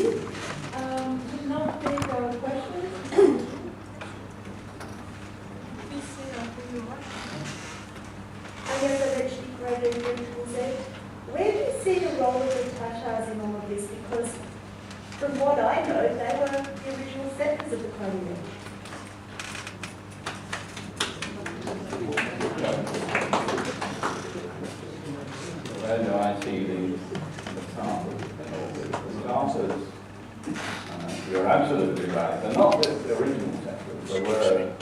Now take our questions. Please say who you are. I guess I've actually graduated in where do you see the role of the Tatars in all of this? Because from what I know, they were the original settlers of the Crimea. Where do I see the Tatars in all this? The Tatars, you're absolutely right. They're not the original settlers. There were,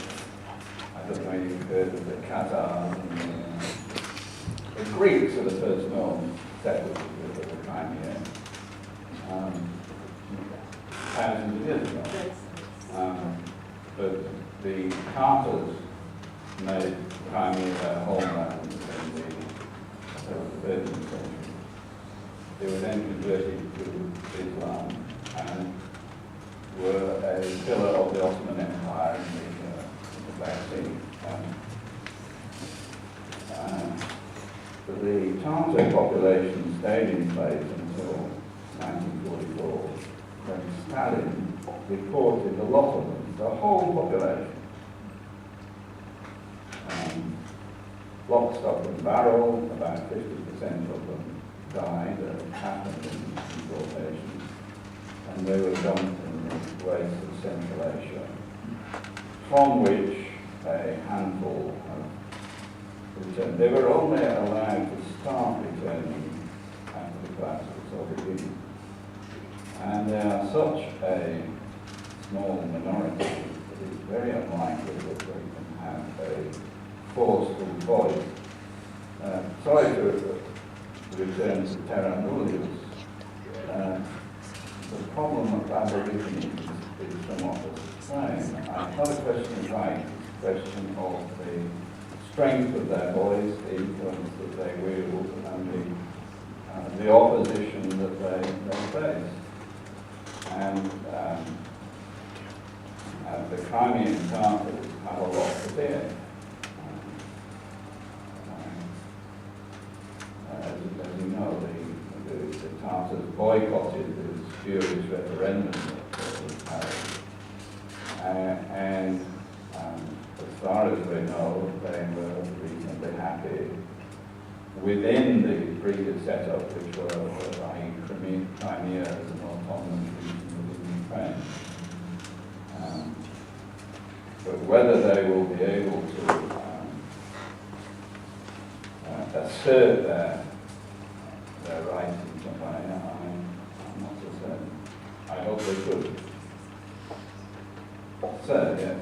I don't know if you've heard of the Khazars and the Greeks are the first known settlers of the Crimea. Thousands of years ago. But the Tartars made Crimea their homeland in the 13th century. They were then converted to Islam and were a pillar of the Ottoman Empire in the Black Sea. But the Tartar population stayed in place until 1944, when Stalin deported a lot of them, the whole population. Lock, stock and barrel, about 50% of them died, happened in deportation, and they were dumped in the wastes of Central Asia, from which a handful have returned. They were only allowed to start returning after the collapse of the Soviet Union. And they are such a small minority that it's very unlikely that they can have a forceful voice. Sorry to return to Terra Nullius. The problem of Aborigines is somewhat the same. It's not a question of right, it's a question of the strength of their voice, the influence that they wield, and the opposition that they face. And the Crimean Tartars have a lot to fear. As you know, the Tartars boycotted this furious referendum that was held. And as far as we know, they were reasonably happy within the previous setup, which were Crimea as an autonomous region within Ukraine. But whether they will be able to assert their rights in some way, I'm not so certain. I hope they could. Sir, yes.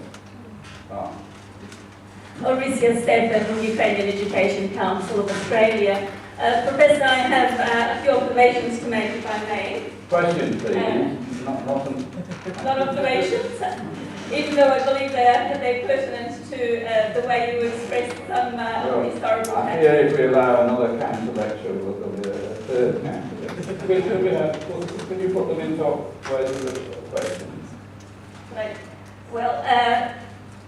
Orisia Stefan from Ukrainian Education Council of Australia. Professor, I have a few observations to make, if I may. Questions, please. Not observations, even though I believe they are pertinent to the way you expressed some historical I hear if we allow another cancer lecture, we'll do a third cancer lecture. Can you put them into ways of questions? Right. Well,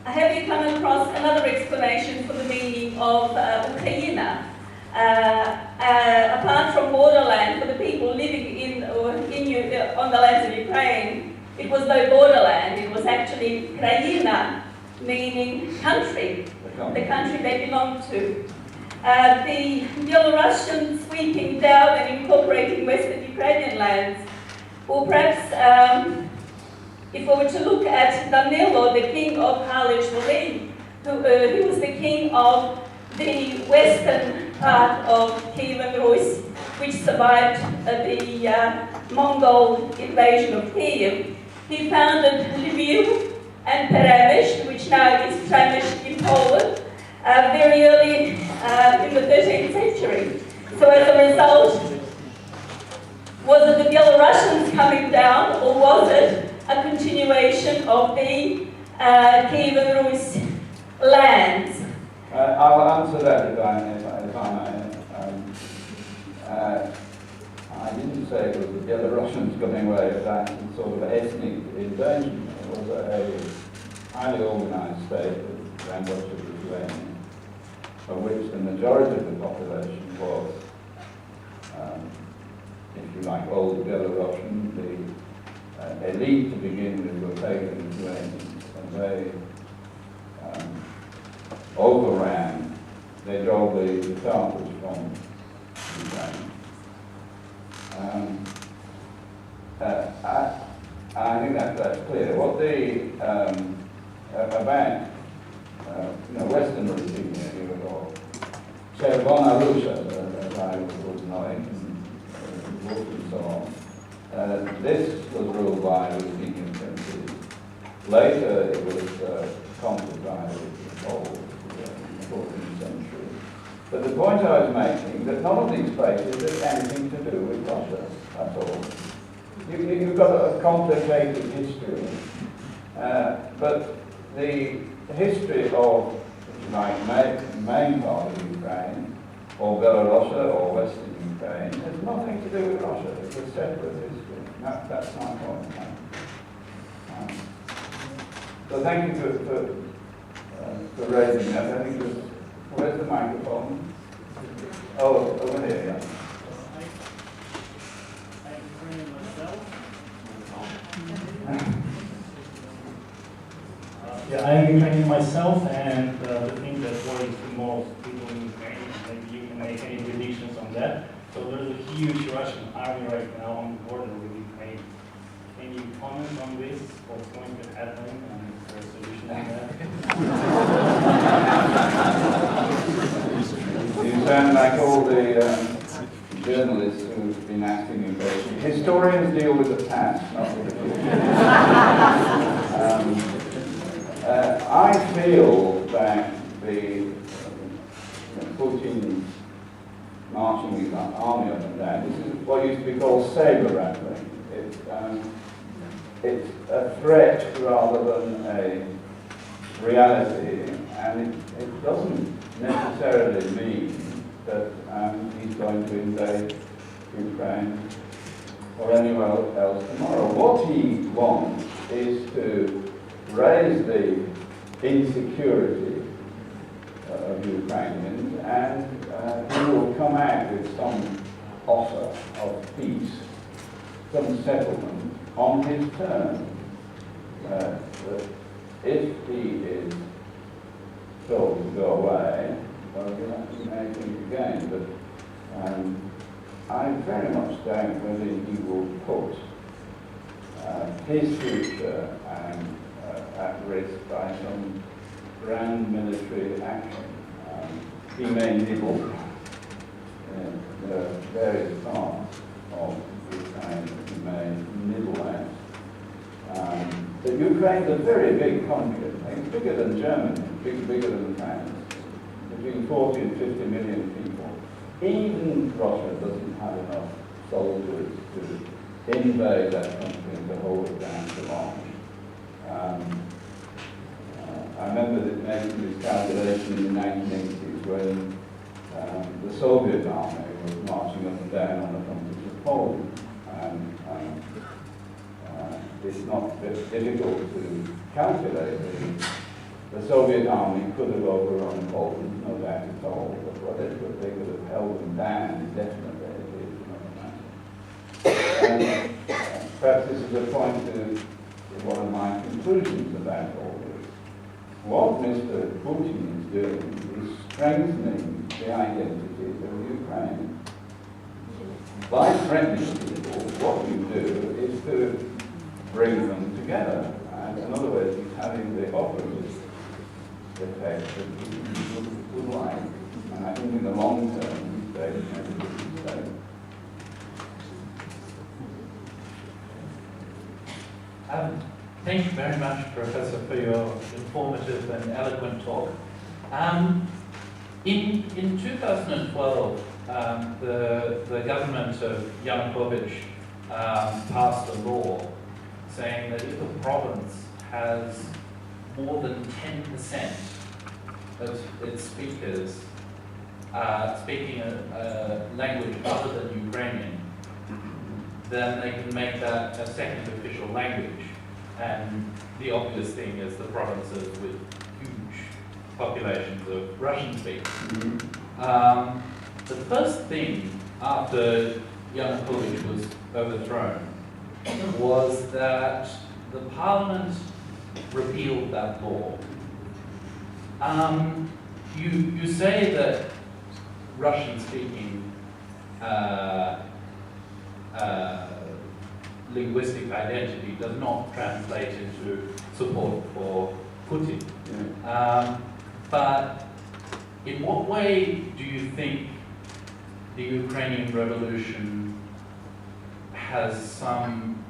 have you come across another explanation for the meaning of Ukraina? Apart from borderland, for the people living on the lands of Ukraine, it was no borderland, it was actually Kraina, meaning country, the country they belonged to. The Belarusian sweeping down and incorporating Western Ukrainian lands, or perhaps if we were to look at Danilo, the king of Halish-Volyn, who was the king of the western part of Kievan Rus, which survived the Mongol invasion of Kiev. He founded Lviv and Peremysh, which now is Przemyśl in Poland, very early in the 13th century. So as a result, was it the Belarusians coming down, or was it a continuation of the Kievan Rus lands? I'll answer that if I may. I didn't say it was the Belarusians coming away with that sort of ethnic invasion. It was a highly organized state around much of Lithuania, of which the majority of the population was, if you like, old Belarusian. The elite to begin with were pagan Ukrainians, and they overran, they drove the Tatars from Ukraine. I think that's clear. What the about Western regime here, or Czerwona Russia, as I would know it, and so on. This was ruled by Ukrainian princes. Later, it was conquered by the Poles in the 14th century. But the point I was making, that none of these places had anything to do with Russia at all. You've got a complicated history, but the history of, if you like, main part of Ukraine, or Belarusia, or Western Ukraine, has nothing to do with Russia. It's a separate history. That's my point. So thank you for raising that. I think where's the microphone? Oh, over here, yeah. Yeah, I'm Ukrainian myself, and the thing that worries the most people in Ukraine, maybe you can make any predictions on that. So there's a huge Russian army right now on the border with Ukraine. Can you comment on this? What's going to happen, and is there a solution to that? You sound like all the journalists who've been asking me questions. Historians deal with the past, not with the future. I feel that the Putin marching his army up and down, this is what used to be called saber rattling. It's a threat rather than a reality, and it doesn't necessarily mean that he's going to invade Ukraine or anywhere else tomorrow. What he wants is to raise the insecurity of Ukrainians, and he will come out with some offer of peace, some settlement on his terms. That if he is told to go away, well, you may think again, but I very much doubt whether he will put his future at risk by some grand military action. He may nibble the various parts of Ukraine, he may nibble out. But Ukraine is a very big country. It's bigger than Germany, bigger than France. Between 40 and 50 million people. Even Russia doesn't have enough soldiers to invade that country and to hold it down for long. I remember making this calculation in the 1980s when the Soviet army was marching up and down on the frontiers of Poland. It's not difficult to calculate. The Soviet army could have overrun Poland, no doubt at all, but whether they could have held them down indefinitely is another matter. Perhaps this is a point to one of my conclusions about all this. What Mr. Putin is doing is strengthening the identity of Ukraine. By threatening people, what you do is to bring them together. And in other words, he's having the opposite effect that he would like. And I think in the long term, he's very tempted to stay. Thank you very much, Professor, for your informative and eloquent talk. In 2012, the government of Yanukovych passed a law saying that if a province has more than 10% of its speakers speaking a language other than Ukrainian, then they can make that a second official language. And the obvious thing is the provinces with huge populations of Russian speakers. The first thing after Yanukovych was overthrown was that the Parliament repealed that law. You say that Russian-speaking linguistic identity does not translate into support for Putin. But in what way do you think the Ukrainian revolution has some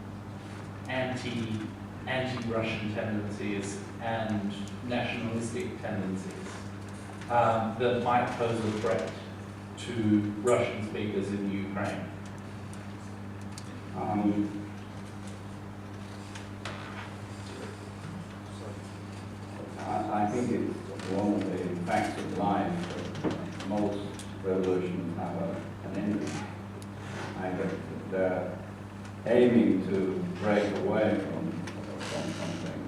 anti-Russian tendencies and nationalistic tendencies that might pose a threat to Russian speakers in Ukraine? I think it's one of the facts of life that most revolutions have an ending. I think that they're aiming to break away from something.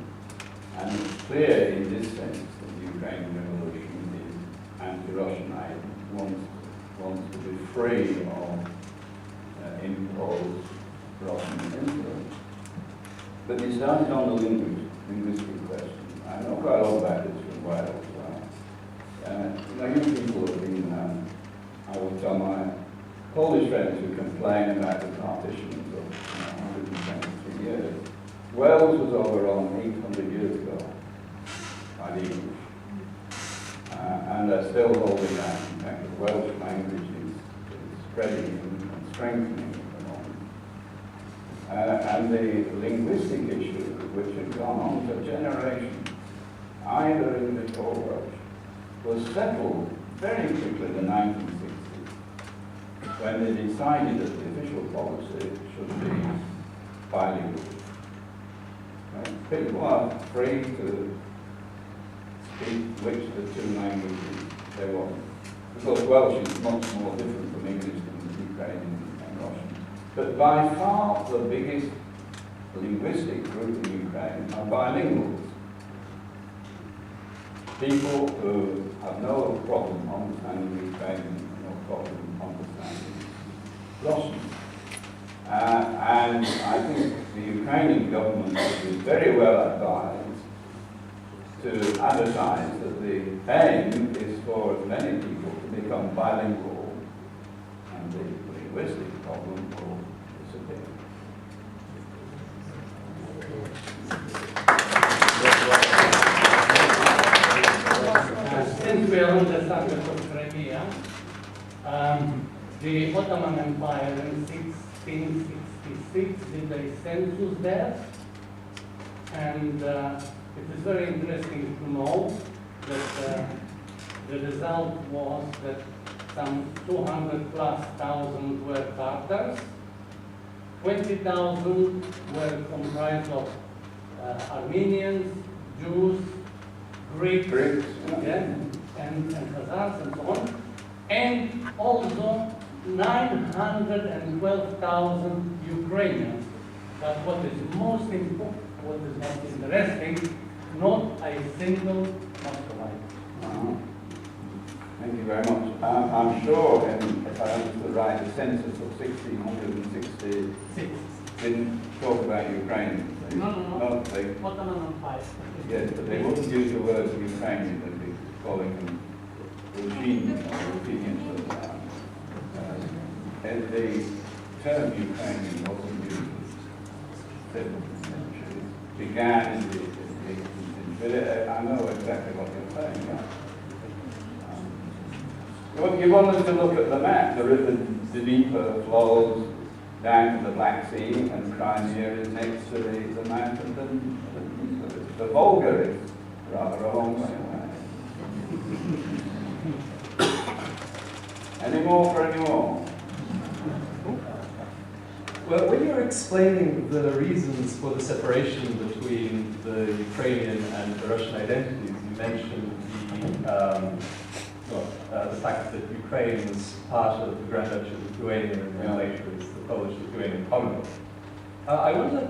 And it's clear in this sense that the Ukrainian revolution is anti-Russian. I wants to be free of imposed Russian influence. But it started on the linguistic question. I know quite a lot about this from Wales. Young people have been, I would tell my Polish friends who complain about the partitions of 173 years. Wales was overrun 800 years ago by the English. And they're still holding that. In fact, the Welsh language is spreading and strengthening at the moment. And the linguistic issue, which had gone on for generations, either English or Welsh, was settled very quickly in the 1960s, when they decided that the official policy should be bilingual. People are free to speak which of the two languages they want. Of course, Welsh is much more different from English than Ukrainian and Russian. But by far the biggest linguistic group in Ukraine are bilinguals. People who have no problem understanding Ukrainian, no problem understanding Russian. And I think the Ukrainian government is very well advised to advertise that the aim is for many people to become bilingual, and the linguistic problem will disappear. Since we are on the subject of Crimea, the Ottoman Empire in 1666 did a census there, and it is very interesting to know that the result was that some 200,000+ were Tartars, 20,000 were comprised of Armenians, Jews, Greeks, and Khazars and so on, and also 912,000 Ukrainians. But what is most important, what is most interesting, not a single Muscovite. Thank you very much. I'm sure, if I understood right, the census of 1666 didn't talk about Ukraine. No. They, Ottoman Empire. yes, but they wouldn't use the word Ukrainian, they'd be calling them Russian or Ukrainian. And the term Ukrainian wasn't used in the 17th century. It began in the 18th century. I know exactly what you're saying. Yeah. You want us to look at the map. The river Dnieper flows down to the Black Sea, and Crimea is next to the mountains. And the Volga is rather a long way away. Any more for any more? Well, when you were explaining the reasons for the separation between the Ukrainian and the Russian identities, you mentioned the fact that Ukraine was part of the Grand Duchy of Lithuania and then later it's the Polish-Lithuanian Commonwealth. I wonder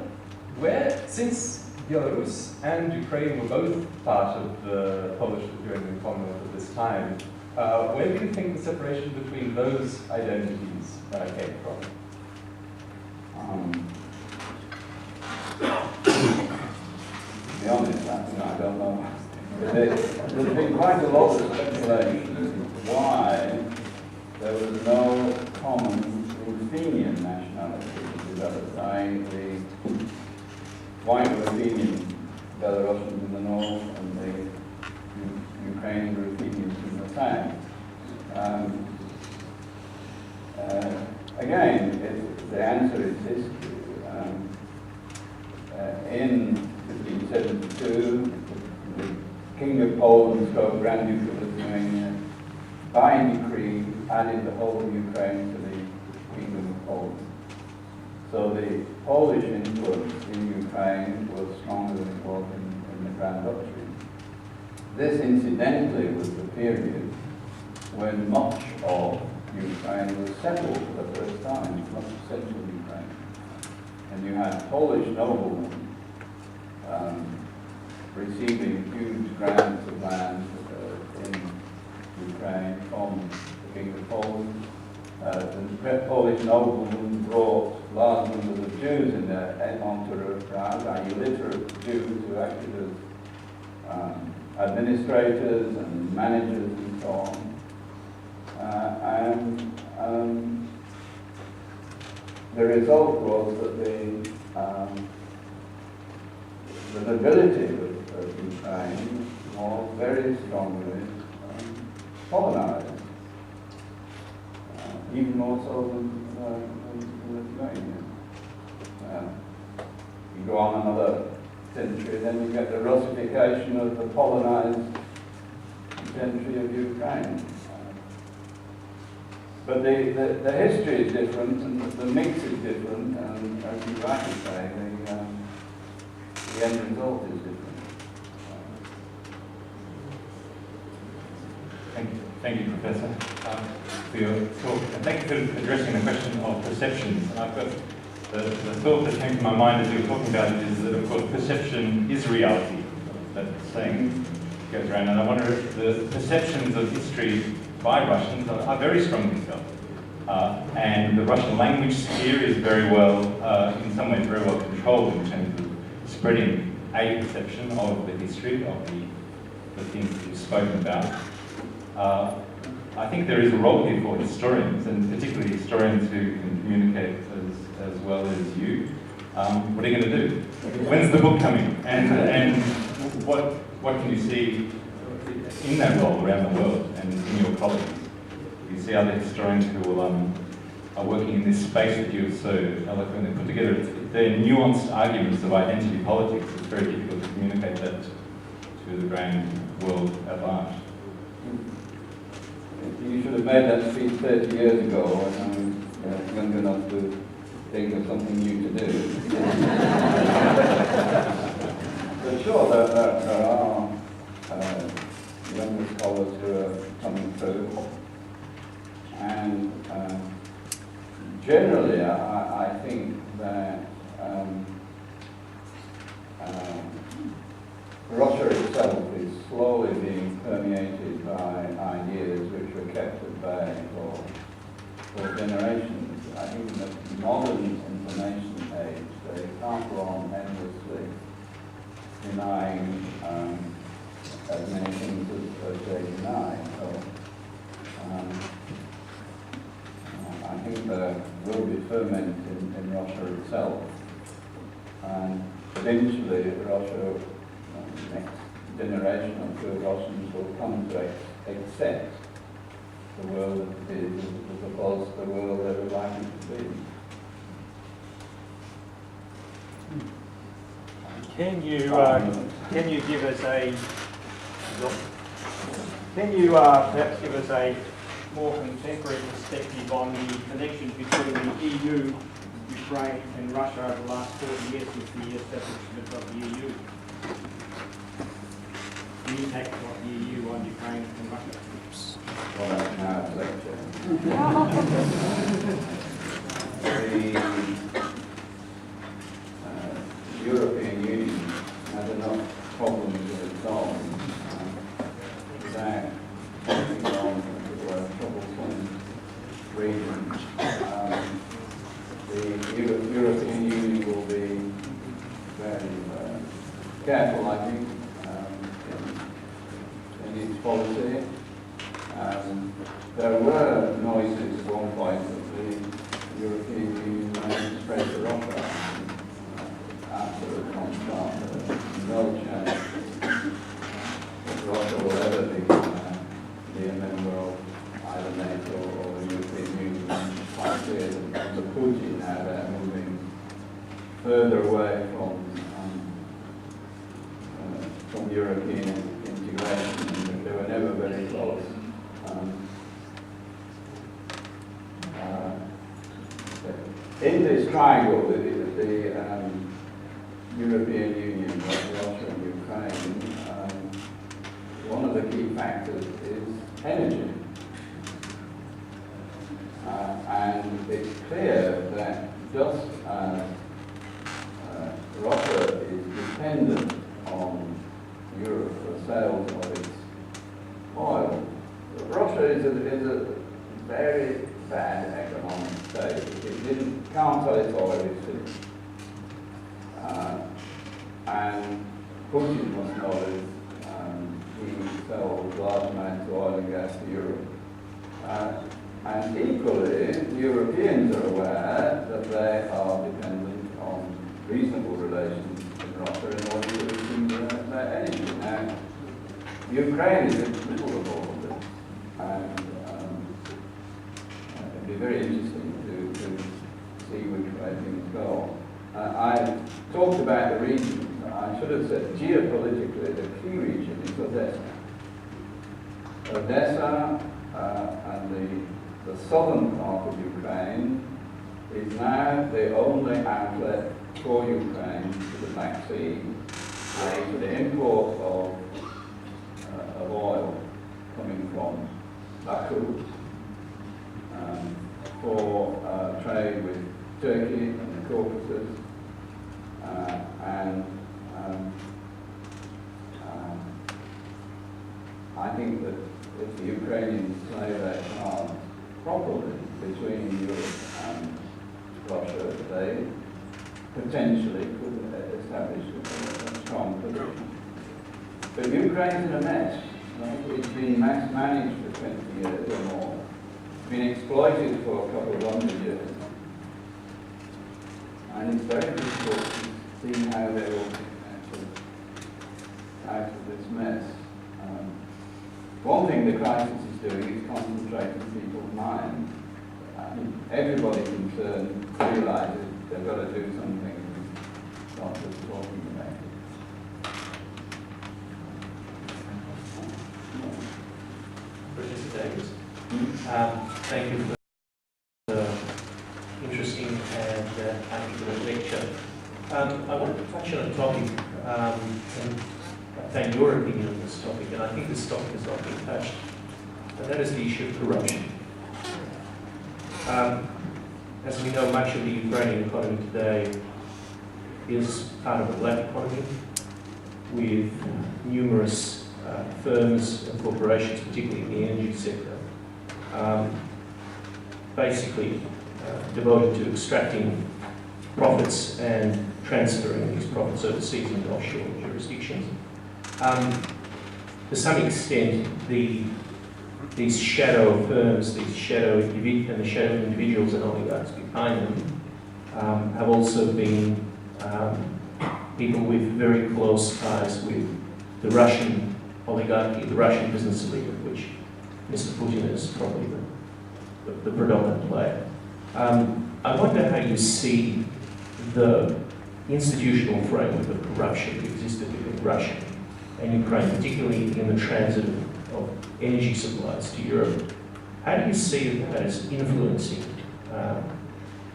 where, since Belarus and Ukraine were both part of the Polish-Lithuanian Commonwealth at this time, where do you think the separation between those identities came from? there's been quite a lot of speculation why there was no common Ruthenian nationality developed. The white Ruthenian Belarusians in the north and the Ukrainian Ruthenians in the south. Again, the answer is history. In 1572, the King of Poland, Grand Duke of Lithuania, by decree, added the whole of Ukraine to the Kingdom of Poland. So the Polish influence in Ukraine was stronger than it was in the Grand Duchy. This, incidentally, was the period when much of Ukraine was settled for the first time, much of central Ukraine. And you had Polish noblemen receiving huge grants of land in Ukraine from the King of Poland. The Polish noblemen brought large numbers of Jews in their entourage, i.e. literate Jews who acted as administrators and managers and so on. And the result was that the nobility of Ukraine was very strongly Polonized, even more so than Lithuania. You go on another century, then you get the Russification of the Polonized century of Ukraine. But the history is different, and the mix is different, and as you rightly say, the end result is different. Thank you, Professor, for your talk. And thank you for addressing the question of perceptions. And I've got the thought that came to my mind as you were talking about it is that, of course, perception is reality. That saying goes around. And I wonder if the perceptions of history by Russians are very strongly felt. And the Russian language sphere is very well, in some ways, very well controlled in terms of spreading a perception of the history of the things that you've spoken about. I think there is a role here for historians, and particularly historians who can communicate as well as you. What are you going to do? When's the book coming? And what can you see in that role around the world and in your colleagues? You see other historians who are working in this space that you have so eloquently put together. They're nuanced arguments of identity politics. It's very difficult to communicate that to the grand world at large. You should have made that speech 30 years ago when I was young enough to think of something new to do. But sure, there are younger scholars who are coming through. And generally, I think that Russia itself is slowly being permeated by ideas which were kept at bay for generations. I think in the modern information age, they can't go on endlessly denying as many things as they deny. So I think there will be ferment in Russia itself, and eventually Russia, the next generation of two Russians will come to accept the world that it is as opposed to the world they would like it to be. Can you give us a perhaps give us a more contemporary perspective on the connection between the EU, Ukraine and Russia over the last 40 years since the establishment of the EU? The impact of the EU on Ukraine and Russia? Well, that's now a lecture. The European Union has enough problems of its own without taking on a troublesome region. The European Union will be very careful, I think, in Russia, absolute contrast, no chance that Russia will ever be a member of either NATO or the European Union. It's quite clear that under Putin now they're moving further away from European integration, and they were never very close. In this triangle, the European Union, Russia and Ukraine, one of the key factors is energy. And it's clear that just as Russia is dependent on Europe for sales of its oil, Russia is a very bad economic state. It can't sell its oil, it's finished. And Putin must know that he sells large amounts of oil and gas to Europe. And equally, the Europeans are aware that they are dependent on reasonable relations with Russia in order to receive their energy. Now, Ukraine is in the middle of all of this. And it'd be very interesting to see which way things go. I talked about the regions. I should have said geopolitically the key region is Odessa. Odessa and the southern part of Ukraine is now the only outlet for Ukraine to the Black Sea, for the import of oil coming from Baku, for trade with Turkey and the Caucasus, and I think that if the Ukrainians play their cards properly between Europe and Russia, they potentially could establish a strong position. But Ukraine's in a mess. Right? It's been managed for 20 years or more. It's been exploited for a couple of 100 years. And it's very difficult to see how they will get out of this mess. One thing the crisis is doing is concentrating people's minds. Everybody concerned realizes they've got to do something and start just talking about it. Professor Davies, thank you for the interesting and articulate lecture. I want to touch on a topic and thank your opinion on this topic, and I think this topic has not been touched, and that is the issue of corruption. As we know, much of the Ukrainian economy today is part of a black economy with numerous firms and corporations, particularly in the energy sector, basically devoted to extracting profits and transferring these profits overseas into offshore jurisdictions. To some extent, these shadow firms, these shadow individuals and oligarchs behind them have also been people with very close ties with the Russian oligarchy, the Russian business elite, of which Mr. Putin is probably the predominant player. I wonder how you see the institutional framework of corruption that existed between Russia and Ukraine, particularly in the transit of energy supplies to Europe. How do you see that as influencing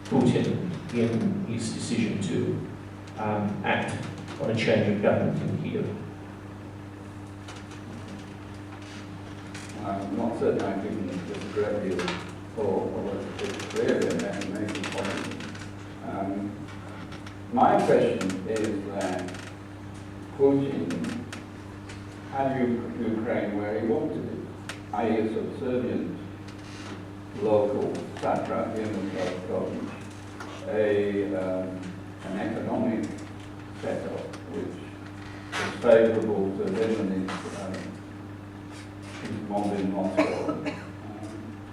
Putin in his decision to act on a change of government in Kiev? I'm not certain I can just a great deal of thought, although it's clearly an amazing point. My impression is that Putin had Ukraine where he wanted it, i.e. a subservient local satrap in the Microcosm, an economic setup which is favourable to him and his mob in Moscow.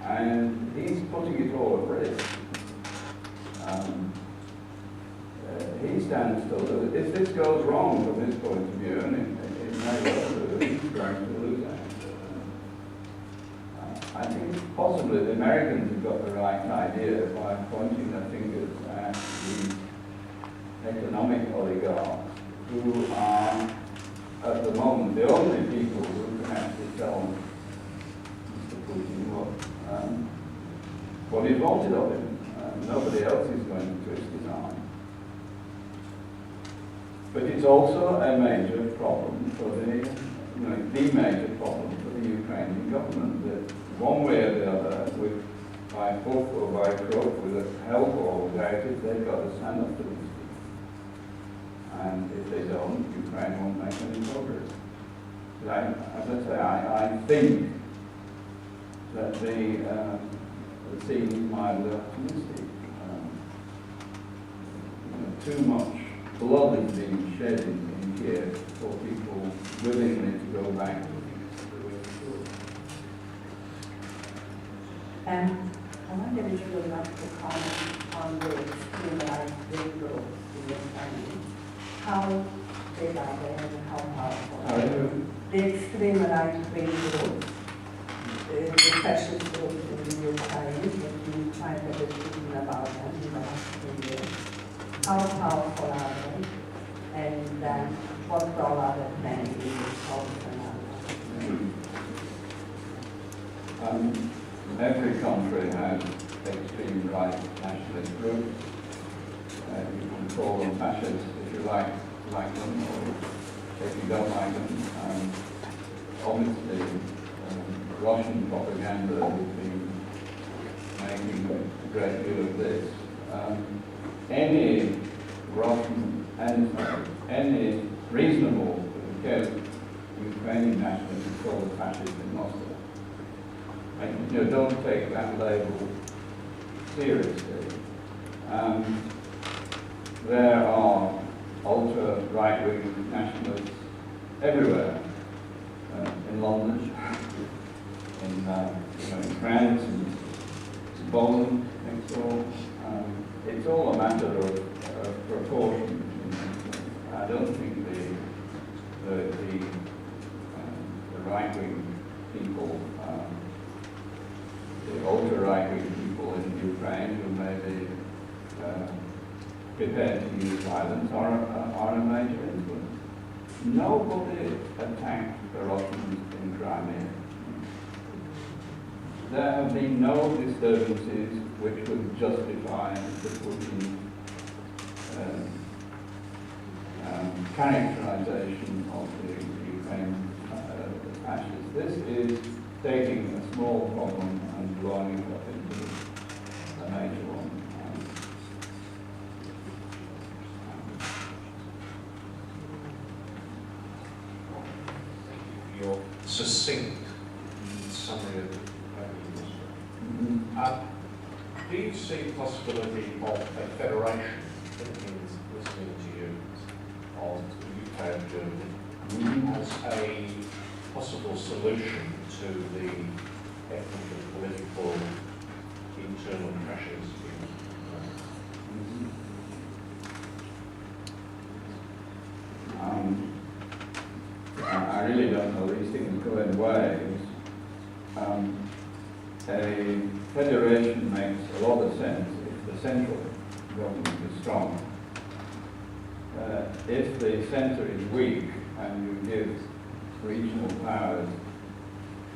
And he's putting it all at risk. he stands still. If this goes wrong from his point of view, and it may well do, he's going to lose out. I think possibly the Americans have got the right idea by pointing their fingers at the economic oligarchs who are, at the moment, the only people who can actually tell Mr. Putin what is wanted of him. Nobody else is going to twist his arm. But it's also a major problem for the major problem for the Ukrainian government, that one way or the other, by hook or by crook, with help or without it, they've got to stand up to these people. And if they don't, Ukraine won't make any progress. As I say, I think that the scene is mildly optimistic. Too much blood is being shed in Kiev for people willingly to go back to the way it was. I wonder if you would like to comment on the extreme right liberals in your family. How they are there and how powerful. The extreme right liberals, the fascist group in Ukraine, that you find a bit about them in the last 2 years. How powerful are they? And what role are they playing in this whole scenario? Every country has extreme right nationalist groups. You can call them fascists if you like them, or if you don't like them. Obviously, Russian propaganda has been making a great deal of this. Any Russian and any reasonable Ukrainian nationalist is called a fascist in Moscow. And, don't take that label seriously. There are ultra right-wing nationalists everywhere, in London, in France, in Bolton next door. It's all a matter of proportion. I don't think the right-wing people, the ultra-right-wing people in Ukraine who may be prepared to use violence are a major influence. Nobody attacked the Russians in Crimea. There have been no disturbances which would justify the Putin characterization of the Ukraine as fascist. This is taking a small problem and blowing it up into a major one. Your succinct summary of do you see the possibility of a federation, listening to you, of the UK and Germany as a possible solution to the ethnic and political internal pressures I really don't know, these things go in waves. A federation makes a lot of sense if the central government is strong. If the centre is weak and you give regional powers,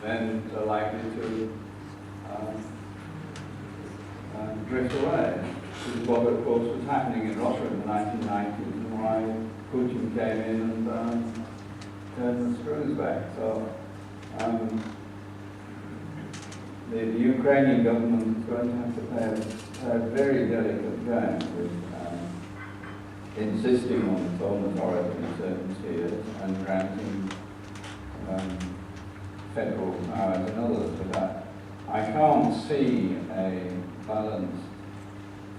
then they're likely to drift away. This is what, of course, was happening in Russia in the 1990s and why Putin came in and turned the screws back. So the Ukrainian government is going to have to play a very delicate game with insisting on its own authority in certain spheres and granting federal powers in others. But I can't see a balanced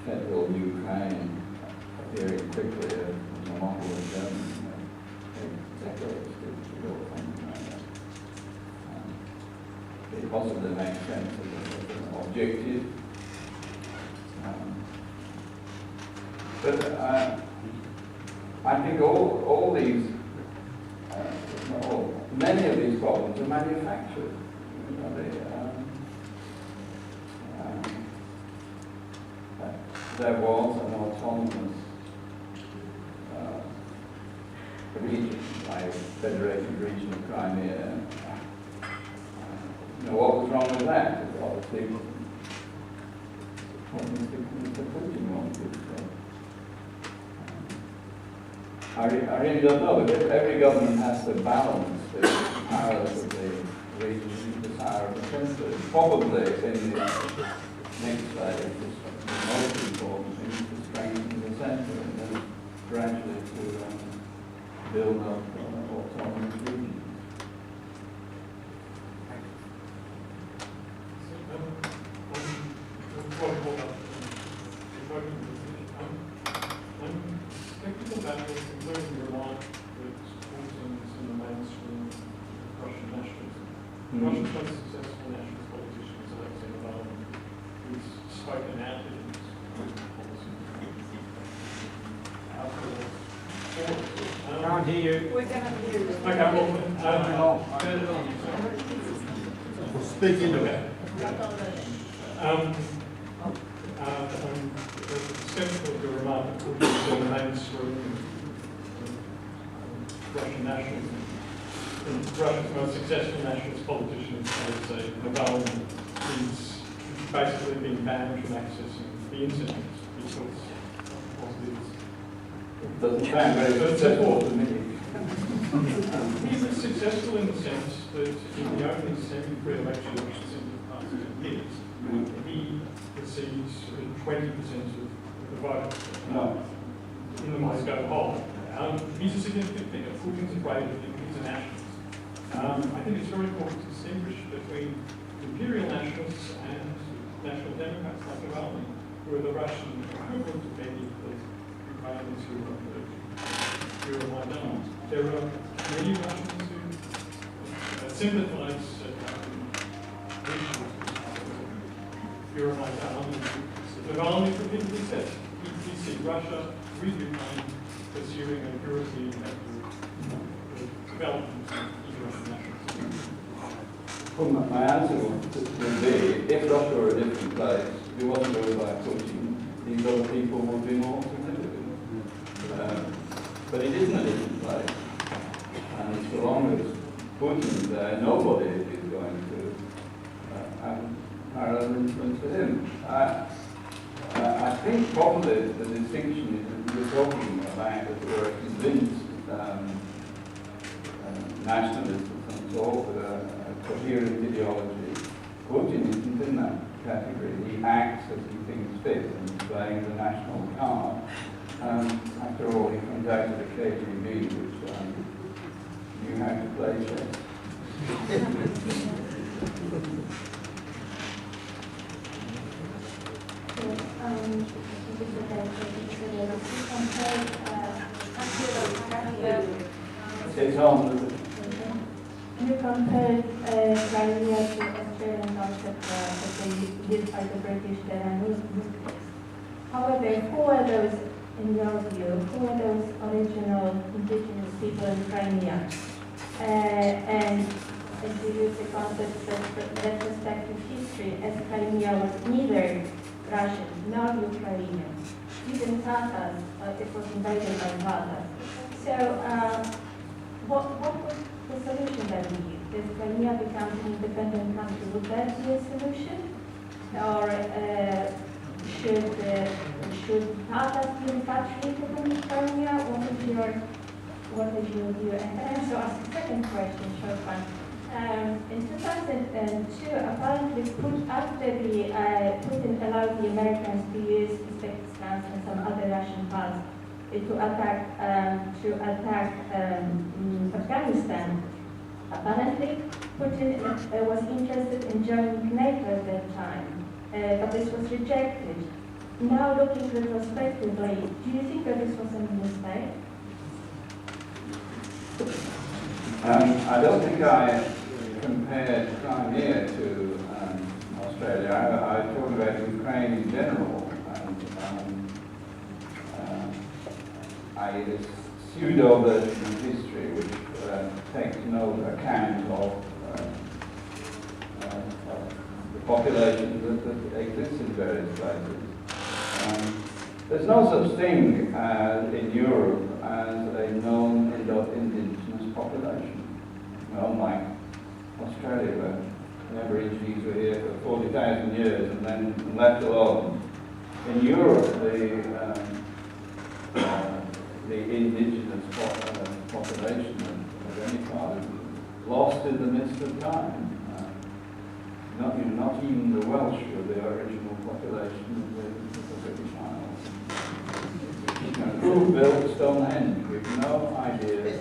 federal Ukraine appearing quickly as a model of Germany. Decades to build something like that. It possibly makes sense as an objective. But I think all these, many of these problems are manufactured. You know, there was an autonomous region, like Federated Region of Crimea. You know, what was wrong with that? It obviously what Mr. Putin wanted. I really don't know, but every government has to balance the powers of the region with the power of the country. Probably in the next slide, the most important thing is to strengthen the centre and then gradually to build up autonomous regions. Skeptical about this, including your remark that Putin is in the mainstream of Russian nationalism. Russia's most successful nationalist politician is Alexei Navalny, who's spoken out against Putin policy. Can't hear you. We cannot hear you. Okay, well, speak into it. I'm skeptical of your remark that Putin is in the mainstream of Russian nationalism. Russia's most successful nationalist politician, Alexei Navalny, is basically being banned from accessing the internet because of this. It doesn't sound very successful to me. He's successful in the sense that in the only semi-free election in the past 10 years, he receives 20% of the vote in the Moscow poll. He's a significant figure. Putin's afraid of him. He's a nationalist. I think it's very important to distinguish between imperial nationalists and national democrats like Navalny, who are the Russian equivalent of many of the Ukrainians who are Euromaidan. There are many Russians who sympathize Euromaidan. Navalny repeatedly says he sees Russia with Ukraine pursuing a European development of Russian nationalism. Well, my answer would be, if Russia were a different place, if it wasn't ruled by Putin, these other people would be more significant. But it isn't a different place. And so long as Putin is there, nobody is going to have parallel influence to him. I think probably the distinction is that we're talking about that we're convinced nationalists of some sort with a coherent ideology. Putin isn't in that category. He acts as he thinks fit and he's playing the national card. After all, he comes out of the KGB, which knew how to play chess. It's on. You compared Crimea to Australian concept that they did by the British there and Muslims. However, who are those, in your view, who are those original indigenous people in Crimea? And as you use the concept of retrospective history, as Crimea was neither Russian nor Ukrainian, even Tatars, it was invaded by Tatars. So, what would the solution that we use? If Crimea becomes an independent country, would that be a solution? Or should Tatars be repatriated from Crimea? What is your view? And can I also ask a second question, short one? In 2002, apparently, after Putin allowed the Americans to use Uzbekistan and some other Russian parts to attack Afghanistan, apparently Putin was interested in joining NATO at that time, but this was rejected. Now, looking retrospectively, do you think that this was a mistake? I don't think I compared Crimea to Australia. I talked about Ukraine in general. And i.e. this pseudo version of history which takes no account of the population that exists in various places. There's no such thing in Europe as a known indigenous population. Unlike Australia, where the Aborigines were here for 40,000 years and then left alone. In Europe, the indigenous population of any part is lost in the midst of time. Not even the Welsh were the original population of the British Isles. Who built Stonehenge? We've no idea.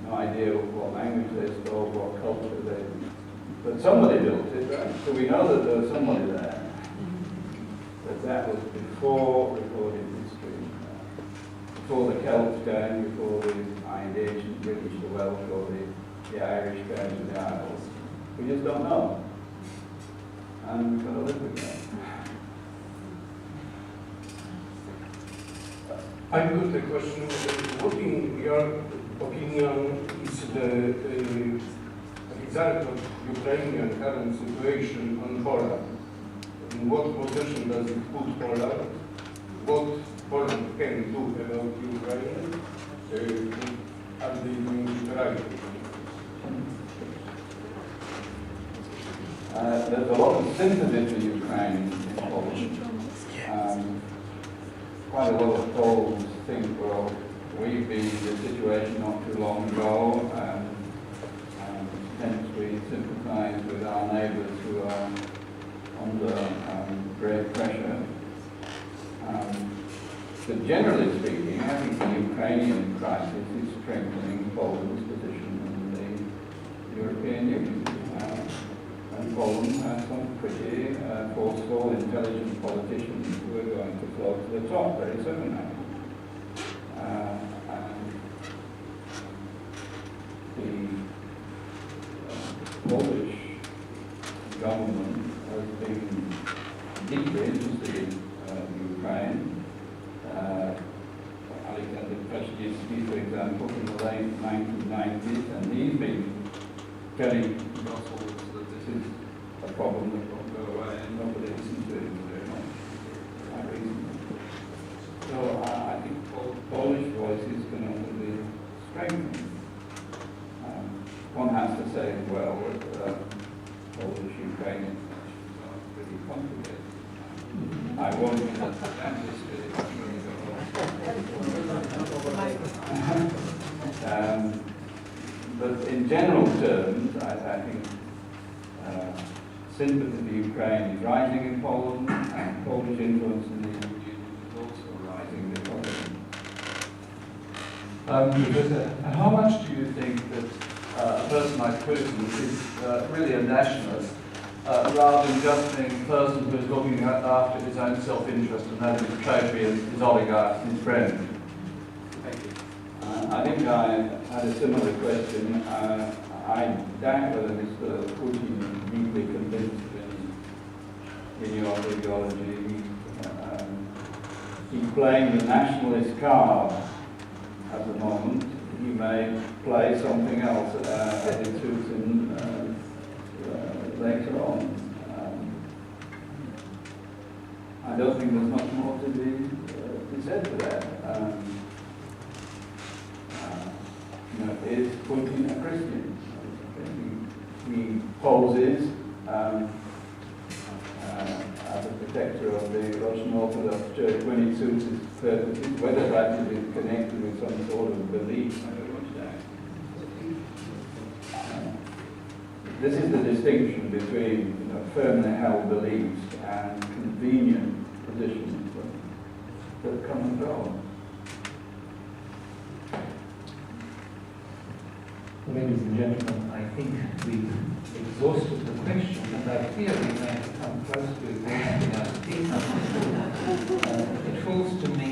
No idea what language they spoke, what culture they. But somebody built it, right? So we know that there was somebody there. But that was before recorded history, before the Celts came, before the ancient British, the Welsh, or the Irish came to the Isles. We just don't know. And we've got to live with that. I've got a question. What, in your opinion, is the result of Ukrainian current situation on Poland? In what position does it put Poland? What Poland can do about Ukraine? Are they doing it right? There's a lot of sympathy for Ukraine in Poland. Quite a lot of Poles think, well, we've been in this situation not too long ago, and hence we sympathize with our neighbours who are under great pressure. But generally speaking, I think the Ukrainian crisis is strengthening Poland's position in the European Union. And Poland has some pretty forceful, intelligent politicians who are going to float to the top very soon now. And the Polish government has been deeply interested in Ukraine. Alexander Kwasniewski, for example, in the late 1990s, and he's been telling Brussels that this is a problem that won't go away, and nobody listens to him very much. Quite reasonable. So I think Polish voice is going to be strengthened. One has to say, well, Polish-Ukrainian questions are pretty complicated. I won't get into this but in general terms, I think sympathy for Ukraine is rising in Poland, and Polish influence in the EU is also rising in Poland. Professor, how much do you think that a person like Putin is really a nationalist, rather than just being a person who is looking after his own self-interest and having to trophy his oligarchs and his friends? Thank you. I think I had a similar question. I doubt whether Mr. Putin is deeply convinced in your ideology. He's playing the nationalist card at the moment. He may play something else as it suits him later on. I don't think there's much more to be said to that. Is Putin a Christian? He poses as a protector of the Russian Orthodox Church when it suits his purposes. Whether that is connected with some sort of belief, I don't know. This is the distinction between firmly held beliefs and convenient positions that come and go. Ladies and gentlemen, I think we've exhausted the question, and I fear we may have come close to exhausting our speakers. It falls to me,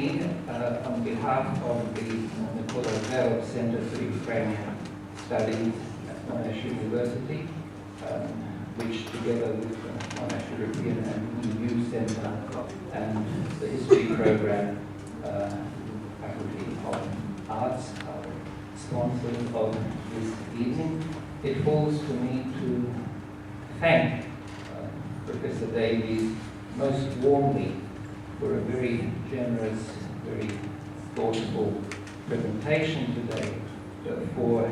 on behalf of the Mykola Zerov Center for Ukrainian Studies at Monash University, which together with the Monash European and EU Center and the History Program sponsors of this evening. It falls to me to thank Professor Davies most warmly for a very generous, very thoughtful presentation today, for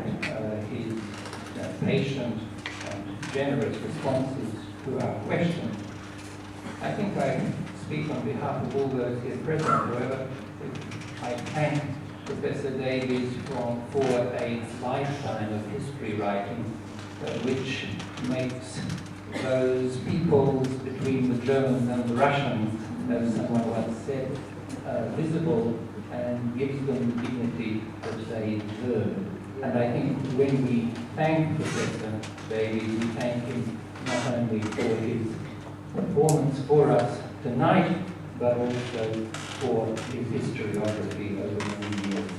his patient and generous responses to our questions. I think I speak on behalf of all those here present, however. I thank Professor Davies for a lifetime of history writing, which makes those peoples between the Germans and the Russians, as someone once said, visible and gives them the dignity that they deserve. And I think when we thank Professor Davies, we thank him not only for his performance for us tonight, but also for his historiography over many years.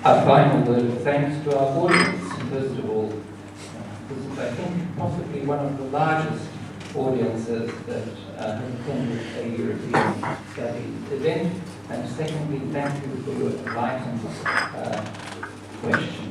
A final word of thanks to our audience. First of all, this is, I think, possibly one of the largest audiences that have attended a European Studies event. And secondly, thank you for your enlightened questions.